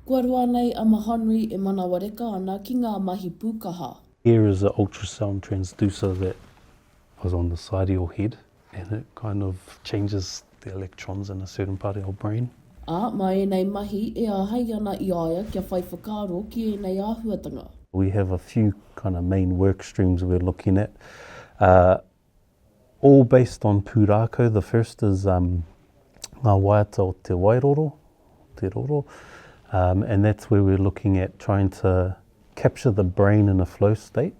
Kua roa nei a Mahonri e manawa reka ana ki ngā mahi pūkaha. Here is an ultrasound transducer that was on the side of your head, and it kind of changes the electrons in a certain part of your brain. Mai nei mahi e a hei ana I aia kia whai whakaro ki e nei āhuatanga. We have a few kind of main work streams we're looking at, all based on pūrākau. The first is ngā waiata o te wairoro, te roro, and that's where we're looking at trying to capture the brain in a flow state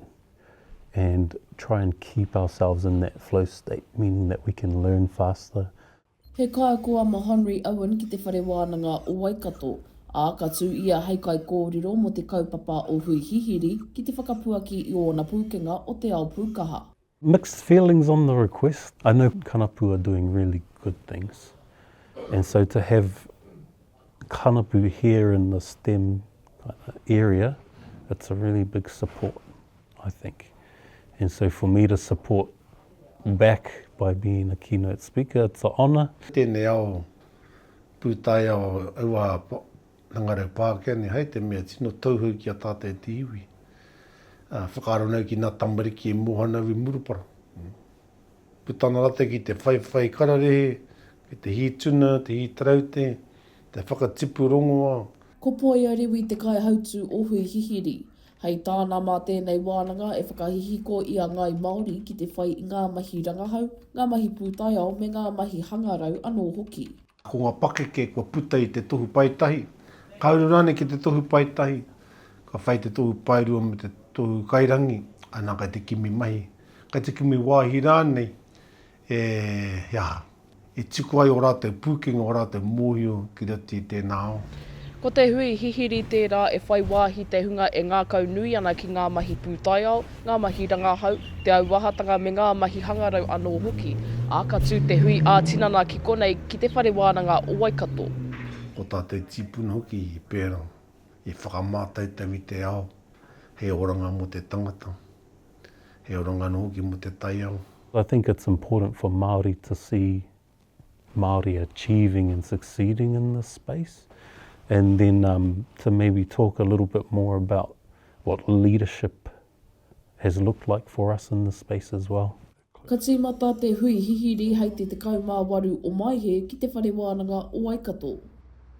and try and keep ourselves in that flow state, meaning that we can learn faster. He kai kua Mahonri Owen ki te whare wānanga o Waikato, ka tū ia hei kai kōrero mo te kaupapa o Hui Hihiri ki te whakapuaki I ōna pūkenga o te ao pūkaha. Mixed feelings on the request. I know kanapu are doing really good things, and so to have kanapu here in the STEM area, it's a really big support, I think. And so for me to support back by being a keynote speaker, it's an honour. Tēnei ao pūtai ao aua nangarau Pākene, hei te mea tino tauhau ki a tātai te iwi. Whakaro nau ki nā tamariki e mohanau I murupara. Putana rate ki te whai kararehe, ki te hi tuna, te hi traute, te whakatipu rongoa. Ko Poia Rewi te kai hautu o Hui Hihiri. Hei tāna mā tēnei wānanga e whakahihiko I a ngai Māori ki te whai I ngā mahi rangahau, ngā mahi pūtaiao me ngā mahi hangarau anō hoki. Ko ngā pakeke kua puta I te tohu paitahi. Kauru rane ki te tohu paitahi. Ka whai te tohu pairua me te tohu kairangi. Ana kai te kimi mahi. Kai te kimi wāhi rānei. E tiku ai o rātou pūkenga o rātou mōhio ki rati tēnā ao. Ko te hui hihiri tērā e whai wāhi te hunga e ngā kau nui ana ki ngā mahi pūtaiao, ngā mahi rangahau, te auahatanga me ngā mahi hangarau anō hoki. Ka tū te hui ātinana ki konei ki te whare wānanga o Waikato. Ko tātou tīpuna hoki I pērā, I whakamātautau I te ao, he oranga mo te tangata, he oranga no hoki mo te taiao. I think it's important for Māori to see Māori achieving and succeeding in this space. And then to maybe talk a little bit more about what leadership has looked like for us in this space as well. Ka tīmata te hui hihiri hei te 18 o Maihe ki te whare wānanga o Waikato.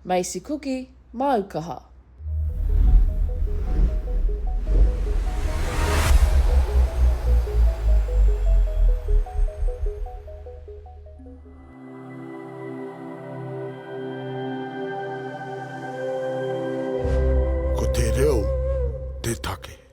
Macie Kuki, Aukaha. Ko te reo, te take.